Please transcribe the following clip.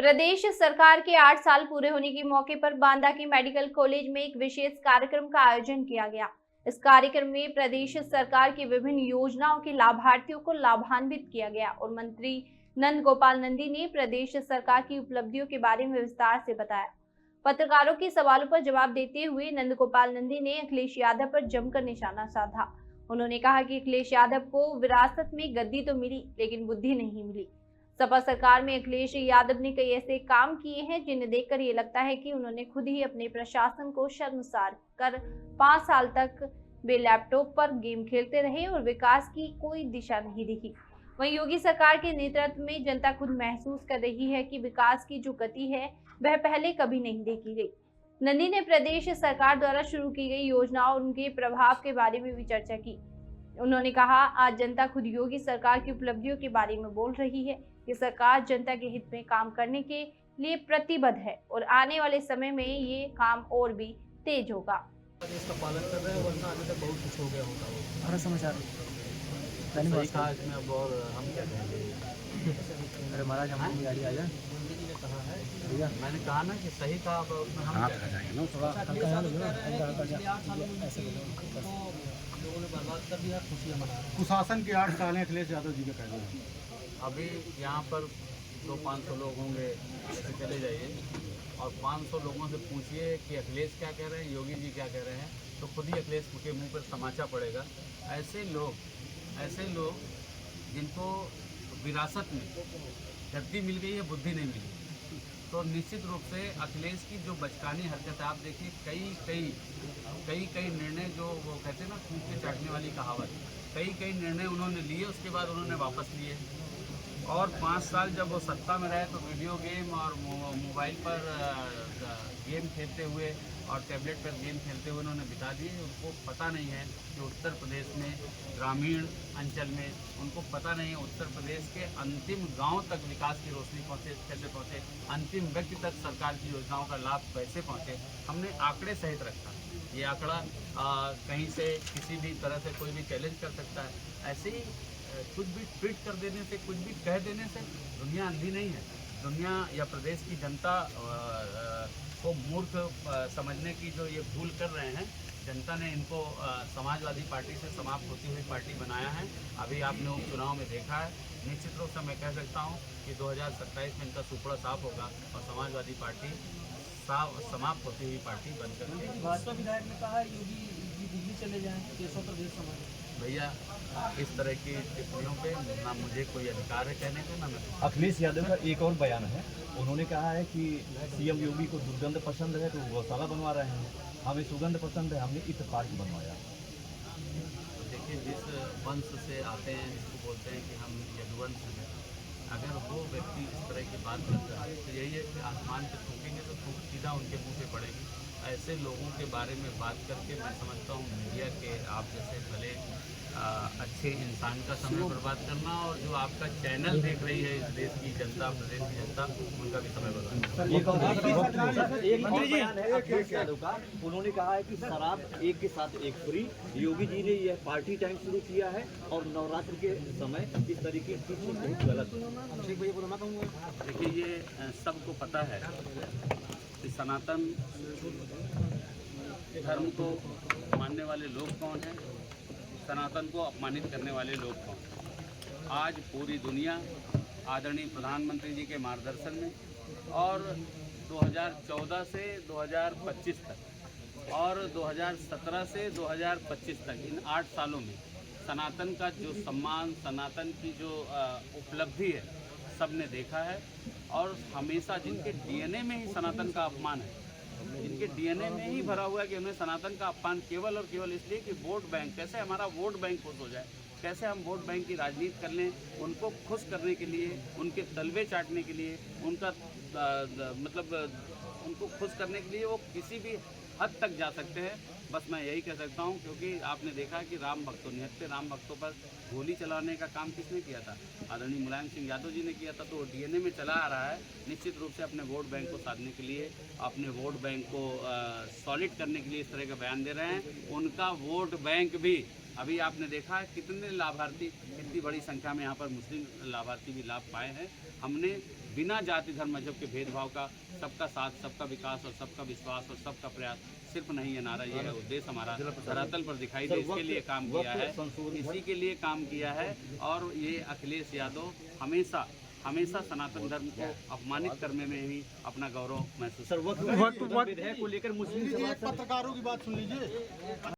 प्रदेश सरकार के 8 साल पूरे होने के मौके पर बांदा के मेडिकल कॉलेज में एक विशेष कार्यक्रम का आयोजन किया गया। इस कार्यक्रम में प्रदेश सरकार की विभिन्न योजनाओं के लाभार्थियों को लाभान्वित किया गया और मंत्री नंद गोपाल नंदी ने प्रदेश सरकार की उपलब्धियों के बारे में विस्तार से बताया। पत्रकारों के सवालों पर जवाब देते हुए नंद गोपाल नंदी ने अखिलेश यादव पर जमकर निशाना साधा। उन्होंने कहा कि अखिलेश यादव को विरासत में गद्दी तो मिली, लेकिन बुद्धि नहीं मिली। सपा सरकार में अखिलेश यादव ने कई ऐसे काम किए हैं जिन्हें देखकर ये लगता है कि उन्होंने खुद ही अपने प्रशासन को शर्मसार कर 5 साल तक वे लैपटॉप पर गेम खेलते रहे और विकास की कोई दिशा नहीं दिखी। वहीं योगी सरकार के नेतृत्व में जनता खुद महसूस कर रही है कि विकास की जो गति है वह पहले कभी नहीं देखी गई। नंदी ने प्रदेश सरकार द्वारा शुरू की गई योजनाओं और उनके प्रभाव के बारे में भी चर्चा की। उन्होंने कहा, आज जनता खुद योगी सरकार की उपलब्धियों के बारे में बोल रही है कि सरकार जनता के हित में काम करने के लिए प्रतिबद्ध है और आने वाले समय में ये काम और भी तेज होगा। इसका पालन कर रहे हैं, वरना अभी तक बहुत कुछ हो गया होगा। हर समाचार सही कहा इसमें, अब और हम क्या कहेंगे। अरे महाराज हमारी गाड़ी आ जाए। मैंने कहा ना कि सही कहा, अब उसमें हम क्या कहेंगे ना। थोड़ा लोगों ने बर्बाद कर दिया, खुशियाँ मना रहे हैं। कुशासन के 8 साल हैं अखिलेश यादव जी के कहने हैं। अभी यहाँ पर 200-500 लोग होंगे, ऐसे चले जाइए और 500 लोगों से पूछिए कि अखिलेश क्या कह रहे हैं, योगी जी क्या कह रहे हैं, तो खुद ही अखिलेश के मुंह पर तमाचा पड़ेगा। ऐसे लोग जिनको विरासत में गद्दी मिल गई है, बुद्धि नहीं मिली, तो निश्चित रूप से अखिलेश की जो बचकानी हरकत है, आप देखिए कई निर्णय, जो वो कहते हैं ना खूब के चाटने वाली कहावत, कई निर्णय उन्होंने लिए, उसके बाद उन्होंने वापस लिए। और 5 साल जब वो सत्ता में रहे तो वीडियो गेम और मोबाइल पर गेम खेलते हुए और टैबलेट पर गेम खेलते हुए उन्होंने बिता दिए। उनको पता नहीं है कि उत्तर प्रदेश में ग्रामीण अंचल में, उनको पता नहीं है उत्तर प्रदेश के अंतिम गांव तक विकास की रोशनी कैसे पहुँचे, अंतिम व्यक्ति तक सरकार की योजनाओं का लाभ कैसे पहुँचे। हमने आंकड़े सहित रखा। ये आंकड़ा कहीं से किसी भी तरह से कोई भी चैलेंज कर सकता है। ऐसे ही कुछ भी ट्वीट कर देने से, कुछ भी कह देने से दुनिया अंधी नहीं है। दुनिया या प्रदेश की जनता को मूर्ख समझने की जो ये भूल कर रहे हैं, जनता ने इनको समाजवादी पार्टी से समाप्त होती हुई पार्टी बनाया है। अभी आपने उपचुनाव में देखा है। निश्चित रूप से मैं कह सकता हूँ कि 2027 में इनका सुपड़ा साफ होगा और समाजवादी पार्टी समाप्त होती हुई पार्टी बन करके। भाजपा विधायक ने कहा योगी जी दिल्ली चले जाएं, केशव प्रदेश समाज। भैया, इस तरह की टिप्पणियों पे ना मुझे कोई अधिकार है कहने का, ना मैं। अखिलेश यादव का एक और बयान है। उन्होंने कहा है कि सीएम योगी को दुर्गंध पसंद है तो गौशाला बनवा रहे हैं, हमें सुगंध पसंद है, हमने इस पार्क बनवाया। तो देखिए, जिस वंश से आते हैं, जिसको बोलते हैं कि हम यदुवंश हैं, अगर वो व्यक्ति इस तरह की बात करता है तो यही है कि आसमान पे थूकेंगे तो थूक सीधा उनके मुंह पे पड़ेगी। ऐसे लोगों के बारे में बात करके मैं समझता हूँ मीडिया के आप जैसे भले अच्छे इंसान का समय बर्बाद करना और जो आपका चैनल देख रही है इस देश की जनता, प्रदेश की जनता, उनका भी समय बर्बाद। उन्होंने कहा है कि शराब एक के साथ एक फ्री। योगी जी ने यह पार्टी टाइम शुरू किया है और नवरात्र के समय इस तरीके की चीज बहुत गलत है। देखिए, ये सबको पता है कि सनातन धर्म को मानने वाले लोग कौन हैं, सनातन को अपमानित करने वाले लोग कौन हैं। आज पूरी दुनिया आदरणीय प्रधानमंत्री जी के मार्गदर्शन में और 2014 से 2025 तक और 2017 से 2025 तक, इन 8 सालों में सनातन का जो सम्मान, सनातन की जो उपलब्धि है, सबने देखा है। और हमेशा जिनके डीएनए में ही सनातन का अपमान है, जिनके डीएनए में ही भरा हुआ है कि उन्हें सनातन का अपमान केवल और केवल इसलिए कि वोट बैंक, कैसे हमारा वोट बैंक खुश हो जाए, कैसे हम वोट बैंक की राजनीति कर लें, उनको खुश करने के लिए, उनके तलवे चाटने के लिए, उनका मतलब उनको खुश करने के लिए वो किसी भी हद तक जा सकते हैं। बस मैं यही कह सकता हूं, क्योंकि आपने देखा कि राम भक्तों, निहत्थे राम भक्तों पर गोली चलाने का काम किसने किया था? आदरणीय मुलायम सिंह यादव जी ने किया था। तो डीएनए में चला आ रहा है। निश्चित रूप से अपने वोट बैंक को साधने के लिए, अपने वोट बैंक को सॉलिड करने के लिए इस तरह का बयान दे रहे हैं। उनका वोट बैंक भी अभी आपने देखा है कितने लाभार्थी, कितनी बड़ी संख्या में यहाँ पर मुस्लिम लाभार्थी भी लाभ पाए हैं। हमने बिना जाति धर्म मजहब के भेदभाव का, सबका साथ, सबका विकास और सबका विश्वास और सबका प्रयास। सिर्फ नहीं ये नारा, ये उद्देश्य हमारा धरातल पर दिखाई दे, इसके लिए काम किया है, इसी के लिए काम किया है। और ये अखिलेश यादव हमेशा सनातन धर्म को अपमानित करने में ही अपना गौरव महसूस सर वक्त विधेयक को लेकर मुस्लिम पत्रकारों की बात सुन लीजिए।